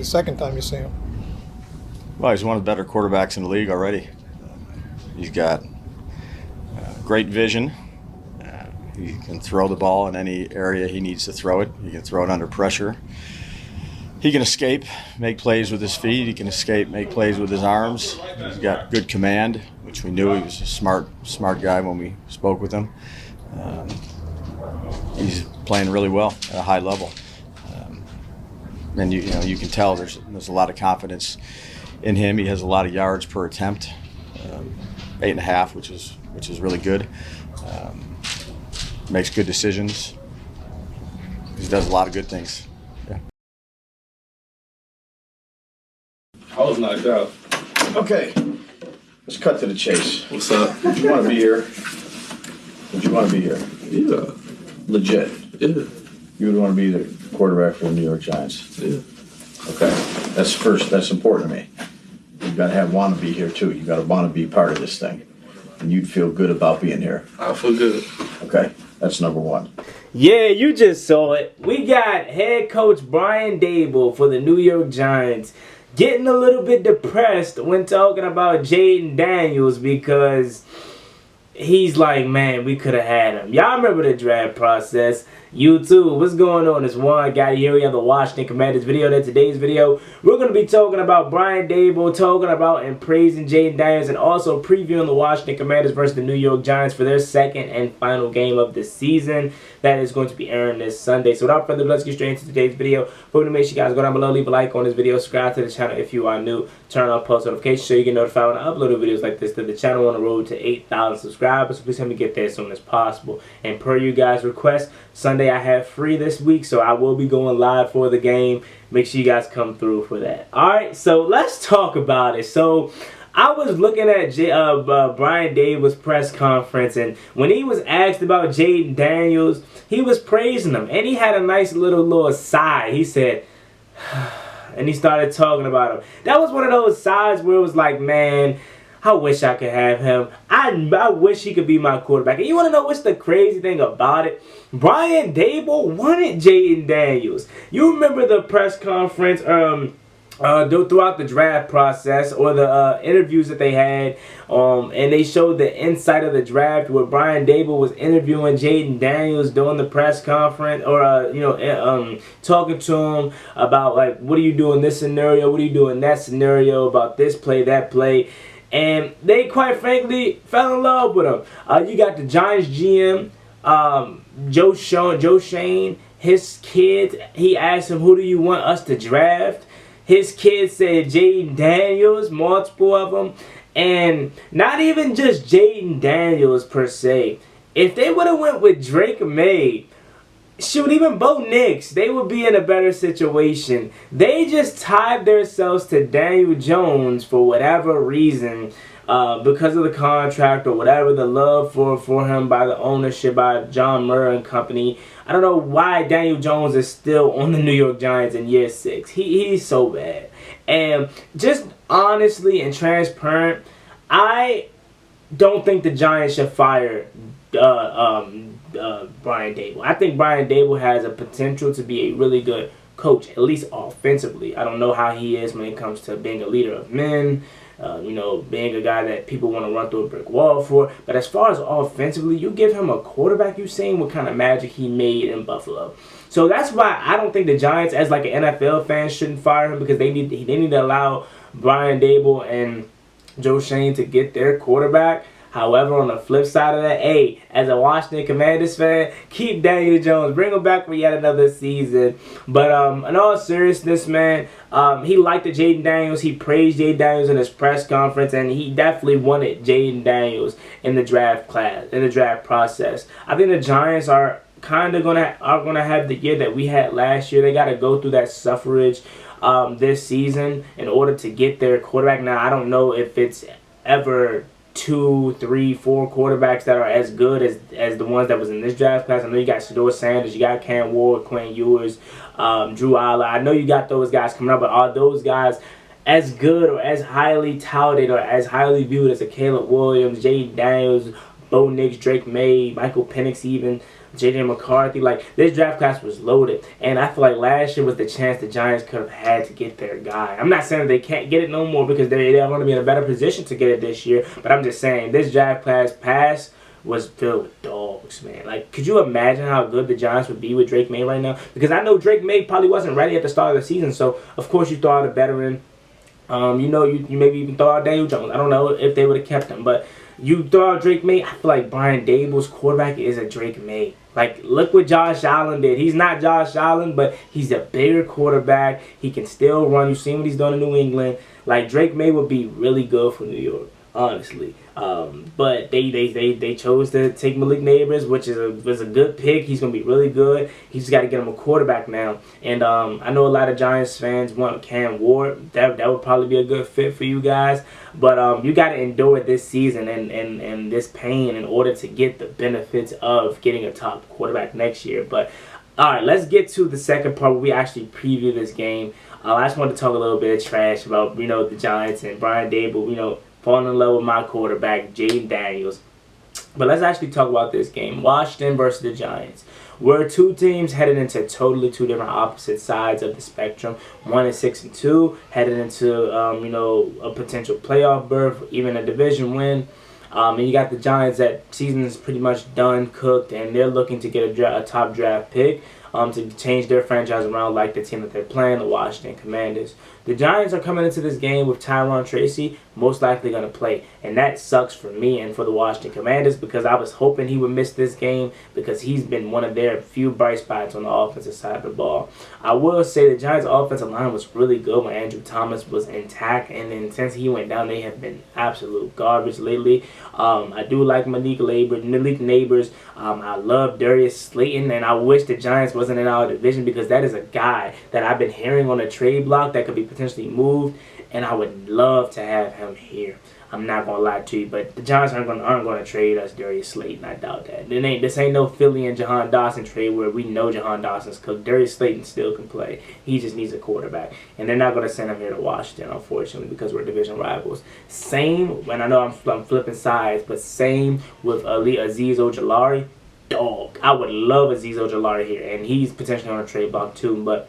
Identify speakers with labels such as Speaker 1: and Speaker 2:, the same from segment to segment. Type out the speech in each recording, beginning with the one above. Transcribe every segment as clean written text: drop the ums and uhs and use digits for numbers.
Speaker 1: the second time you see him?
Speaker 2: Well, he's one of the better quarterbacks in the league already. He's got great vision. He can throw the ball in any area he needs to throw it. He can throw it under pressure. He can escape, make plays with his feet. He can escape, make plays with his arms. He's got good command, which we knew. He was a smart guy when we spoke with him. He's playing really well at a high level. And you can tell there's a lot of confidence in him. He has a lot of yards per attempt, 8.5, which is really good. Makes good decisions. He does a lot of good things. Yeah.
Speaker 3: I was knocked out.
Speaker 4: Okay, let's cut to the chase.
Speaker 3: What's up?
Speaker 4: Would you want to be here? Would you want to be here?
Speaker 3: Yeah.
Speaker 4: Legit.
Speaker 3: Yeah.
Speaker 4: You would want to be the quarterback for the New York Giants.
Speaker 3: Yeah.
Speaker 4: Okay, that's first. That's important to me. You've got to want to be here too. You got to want to be part of this thing, and you'd feel good about being here.
Speaker 3: I feel good.
Speaker 4: Okay, that's number one.
Speaker 5: Yeah, you just saw it. We got head coach Brian Daboll for the New York Giants getting a little bit depressed when talking about Jayden Daniels because he's like, man, we could have had him. Y'all remember the draft process. YouTube, what's going on? It's one guy here. We have the Washington Commanders video. Then today's video, we're going to be talking about Brian Daboll, talking about and praising Jayden Daniels, and also previewing the Washington Commanders versus the New York Giants for their second and final game of the season. That is going to be airing this Sunday. So without further ado, let's get straight into today's video. But to make sure you guys go down below, leave a like on this video, subscribe to the channel if you are new, turn on post notifications so you get notified when I upload videos like this to the channel on the road to 8,000 subscribers. So please help me get there as soon as possible. And per you guys' request, Sunday I have free this week, so I will be going live for the game. Make sure you guys come through for that. Alright, so let's talk about it. So I was looking at Brian Daboll's press conference, and when he was asked about Jayden Daniels, he was praising him, and he had a nice little sigh. He said, and he started talking about him. That was one of those sighs where it was like, man, I wish I could have him. I wish he could be my quarterback. And you want to know what's the crazy thing about it? Brian Daboll wanted Jayden Daniels. You remember the press conference throughout the draft process, or the interviews that they had, and they showed the inside of the draft where Brian Daboll was interviewing Jayden Daniels during the press conference, or talking to him about, like, what do you do in this scenario, what do you do in that scenario, about this play, that play. And they, quite frankly, fell in love with him. You got the Giants GM, Joe Shane, his kids. He asked him, who do you want us to draft? His kids said Jayden Daniels, multiple of them. And not even just Jayden Daniels per se. If they would have went with Drake May, shoot, even Bo Nix, they would be in a better situation. They just tied themselves to Daniel Jones for whatever reason, because of the contract or whatever, the love for him by the ownership, by John Murray and company. I don't know why Daniel Jones is still on the New York Giants in year 6. He's so bad. And just honestly and transparent, I don't think the Giants should fire Brian Daboll. I think Brian Daboll has a potential to be a really good coach, at least offensively. I don't know how he is when it comes to being a leader of men, being a guy that people want to run through a brick wall for. But as far as offensively, you give him a quarterback, you've seen what kind of magic he made in Buffalo. So that's why I don't think the Giants, as like an NFL fan, shouldn't fire him, because they need to allow Brian Daboll and Joe Shane to get their quarterback. However, on the flip side of that, hey, as a Washington Commanders fan, keep Daniel Jones. Bring him back for yet another season. But in all seriousness, man, he liked the Jayden Daniels. He praised Jayden Daniels in his press conference, and he definitely wanted Jayden Daniels in the draft process. I think the Giants are kind of gonna have the year that we had last year. They got to go through that suffrage this season in order to get their quarterback. Now, I don't know if it's ever 2, 3, 4 quarterbacks that are as good as the ones that was in this draft class. I know you got Shedeur Sanders, you got Cam Ward, Quinn Ewers, Drew Aller. I know you got those guys coming up, but are those guys as good or as highly touted or as highly viewed as a Caleb Williams, Jayden Daniels, Bo Nix, Drake May, Michael Penix, even J.J. McCarthy. Like, this draft class was loaded, and I feel like last year was the chance the Giants could have had to get their guy. I'm not saying that they can't get it no more because they're going to be in a better position to get it this year, but I'm just saying this draft class pass was filled with dogs, man. Like, could you imagine how good the Giants would be with Drake May right now? Because I know Drake May probably wasn't ready at the start of the season, so of course you throw out a veteran. You maybe even throw out Daniel Jones. I don't know if they would have kept him, but you throw out Drake May. I feel like Brian Daboll's quarterback is a Drake May. Like, look what Josh Allen did. He's not Josh Allen, but he's a bigger quarterback. He can still run. You've seen what he's done in New England. Like, Drake May would be really good for New York, honestly. But they chose to take Malik Neighbors, which was a good pick. He's going to be really good. He's just got to get him a quarterback now. And I know a lot of Giants fans want Cam Ward. That would probably be a good fit for you guys. But you got to endure this season and this pain in order to get the benefits of getting a top quarterback next year. But all right, let's get to the second part where we actually preview this game. I just wanted to talk a little bit of trash about, the Giants and Brian Daboll, falling in love with my quarterback, Jaden Daniels. But let's actually talk about this game. Washington versus the Giants. We're two teams headed into totally two different opposite sides of the spectrum. One is 6-2, headed into, a potential playoff berth, even a division win. And you got the Giants that season is pretty much done, cooked, and they're looking to get a top draft pick to change their franchise around like the team that they're playing, the Washington Commanders. The Giants are coming into this game with Tyron Tracy most likely going to play. And that sucks for me and for the Washington Commanders because I was hoping he would miss this game because he's been one of their few bright spots on the offensive side of the ball. I will say the Giants' offensive line was really good when Andrew Thomas was intact. And then since he went down, they have been absolute garbage lately. I do like Malik Neighbors. I love Darius Slayton. And I wish the Giants wasn't in our division because that is a guy that I've been hearing on the trade block that could be potentially moved, and I would love to have him here. I'm not gonna lie to you, but the Giants aren't gonna trade us Darius Slayton. I doubt that. This ain't no Philly and Jahan Dawson trade where we know Jahan Dawson's cooked. Darius Slayton still can play. He just needs a quarterback, and they're not gonna send him here to Washington, unfortunately, because we're division rivals. Same, and I know I'm flipping sides, but same with Azeez Ojulari. Dog, I would love Azeez Ojulari here, and he's potentially on a trade block too, but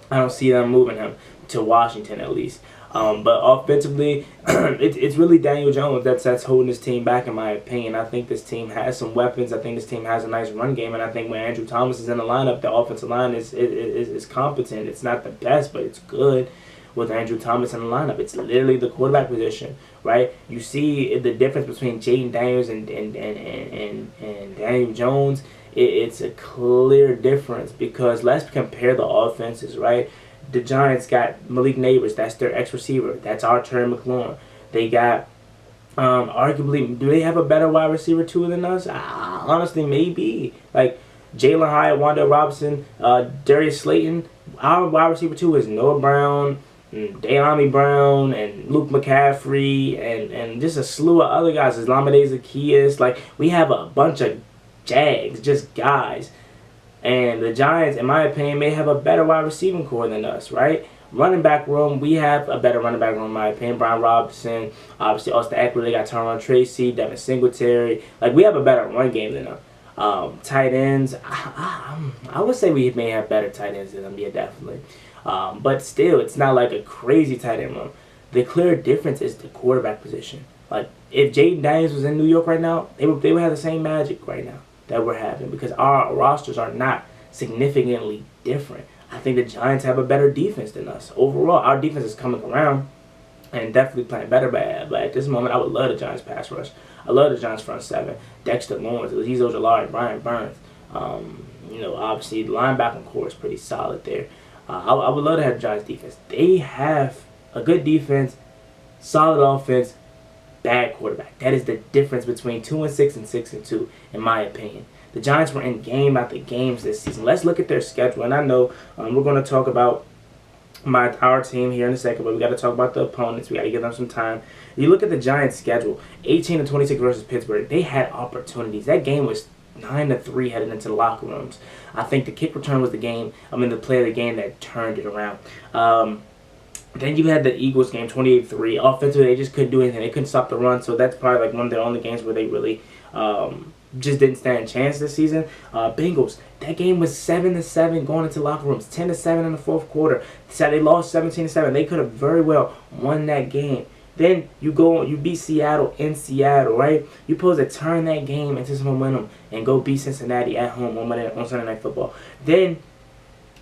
Speaker 5: I don't see them moving him to Washington at least. But offensively, it's really Daniel Jones that's holding this team back, in my opinion. I think this team has some weapons. I think this team has a nice run game, and I think when Andrew Thomas is in the lineup, the offensive line is competent. It's not the best, but it's good with Andrew Thomas in the lineup. It's literally the quarterback position, right? You see the difference between Jayden Daniels and Daniel Jones. It's a clear difference because let's compare the offenses, right? The Giants got Malik Neighbors. That's their ex-receiver. That's our Terry McLaurin. They got, arguably, do they have a better wide receiver two than us? Honestly, maybe. Like, Jalen Hyatt, Wanda Robinson, Darius Slayton. Our wide receiver two is Noah Brown, De'Ami Brown, and Luke McCaffrey, and just a slew of other guys. Islamade Zaccheaus. Like, we have a bunch of Jags, just guys. And the Giants, in my opinion, may have a better wide receiving core than us, right? Running back room, we have a better running back room, in my opinion. Brian Robinson, obviously Austin Eckler, they got Tyron Tracy, Devin Singletary. Like, we have a better run game than them. Tight ends, I would say we may have better tight ends than them, yeah, definitely. But still, it's not like a crazy tight end room. The clear difference is the quarterback position. Like, if Jaden Daniels was in New York right now, they would have the same magic right now that we're having because our rosters are not significantly different. I think the Giants have a better defense than us. Overall, our defense is coming around and definitely playing better, but at this moment, I would love the Giants pass rush. I love the Giants front seven. Dexter Lawrence, Azeez Ojulari, Brian Burns. Obviously, the linebacking core is pretty solid there. I would love to have the Giants defense. They have a good defense, solid offense, bad quarterback. That is the difference between 2-6 and 6-2, in my opinion. The Giants were in game after games this season. Let's look at their schedule. And I know we're going to talk about our team here in a second, but we got to talk about the opponents. We got to give them some time. You look at the Giants' schedule: 18-26 versus Pittsburgh. They had opportunities. That game was 9-3 heading into the locker rooms. I think the kick return was the play of the game that turned it around. Then you had the Eagles game, 28-3. Offensively, they just couldn't do anything. They couldn't stop the run, so that's probably like one of their only games where they really just didn't stand a chance this season. Bengals, that game was 7-7 going into locker rooms, 10-7 in the fourth quarter. So they lost 17-7. They could have very well won that game. Then you beat Seattle in Seattle, right? You're supposed to turn that game into some momentum and go beat Cincinnati at home on Sunday Night Football. Then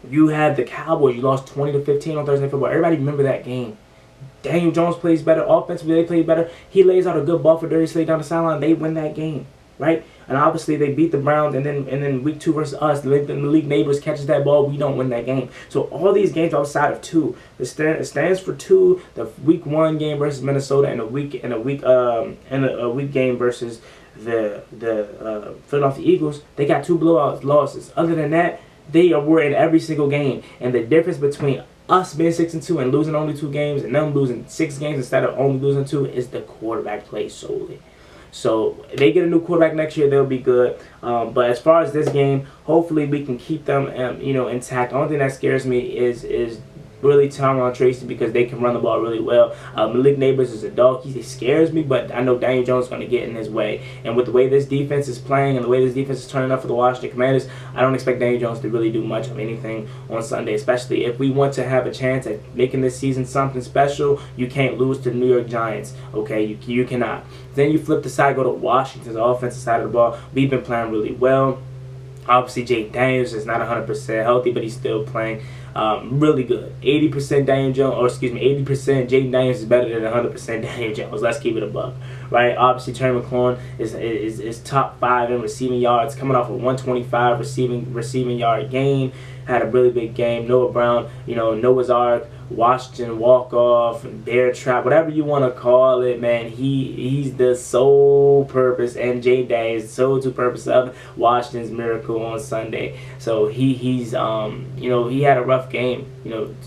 Speaker 5: you have the Cowboys. You lost 20-15 on Thursday Night Football. Everybody remember that game. Daniel Jones plays better. Offensively, they play better. He lays out a good ball for Darius Slay down the sideline. They win that game, right? And obviously they beat the Browns, and then week 2 versus us, the league neighbors catches that ball, we don't win that game. So all these games outside of 2, it stands for 2. The week 1 game versus Minnesota, and a week game versus the Philadelphia Eagles. They got 2 blowout losses. Other than that, they were in every single game, and the difference between us being 6-2 and losing only 2 games, and them losing 6 games instead of only losing 2, is the quarterback play solely. So if they get a new quarterback next year, they'll be good. But as far as this game, hopefully we can keep them, intact. The only thing that scares me is really Tyron Tracy, because they can run the ball really well. Malik Neighbors is a dog. He scares me, but I know Daniel Jones is going to get in his way. And with the way this defense is playing and the way this defense is turning up for the Washington Commanders, I don't expect Daniel Jones to really do much of anything on Sunday, especially if we want to have a chance at making this season something special. You can't lose to the New York Giants, okay? You cannot. Then you flip the side, go to Washington's offensive side of the ball. We've been playing really well. Obviously, Jayden Daniels is not 100% healthy, but he's still playing really good. 80% Daniel Jones, or excuse me, 80% Jayden Daniels is better than 100% Daniel Jones. Let's keep it a buck, right? Obviously, Terry McLaurin is top 5 in receiving yards, coming off a 125 receiving yard game. Had a really big game. Noah Brown, Noah's Ark, Washington walk-off, bear trap, whatever you want to call it, man. He's the sole purpose, and Jay Day is the sole purpose of Washington's miracle on Sunday. So he had a rough game,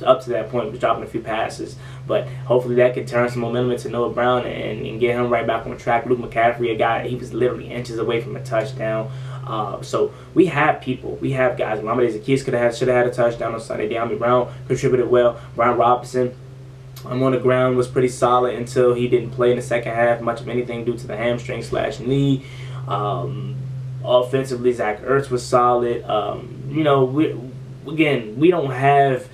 Speaker 5: up to that point, was dropping a few passes. But hopefully that could turn some momentum into Noah Brown and get him right back on track. Luke McCaffrey, a guy, he was literally inches away from a touchdown. So we have people, we have guys. Lamade Zaccheaus should have had a touchdown on Sunday. De'Ami Brown contributed well. Brian Robinson on the ground was pretty solid until he didn't play in the second half much of anything due to the hamstring/knee. Offensively, Zach Ertz was solid. We don't have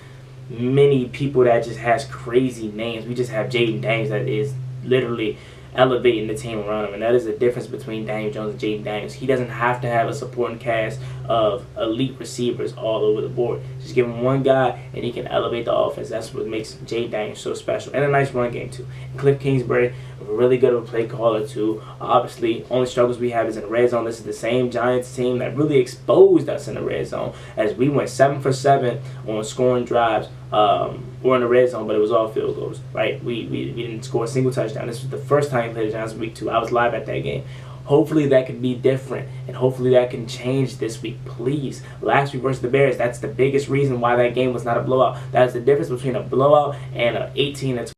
Speaker 5: many people that just has crazy names. We just have Jayden Daniels that is literally elevating the team around him, and that is the difference between Daniel Jones and Jayden Daniels. He doesn't have to have a supporting cast of elite receivers all over the board. Just give him one guy, and he can elevate the offense. That's what makes Jayden Daniels so special, and a nice run game too. And Cliff Kingsbury, really good of a play caller too. Obviously, only struggles we have is in the red zone. This is the same Giants team that really exposed us in the red zone, as we went 7 for 7 on scoring drives. Or in the red zone, but it was all field goals, right? We didn't score a single touchdown. This was the first time we played the Giants in week 2. I was live at that game. Hopefully that could be different, and hopefully that can change this week, please. Last week versus the Bears, that's the biggest reason why that game was not a blowout. That's the difference between a blowout and an 18-20.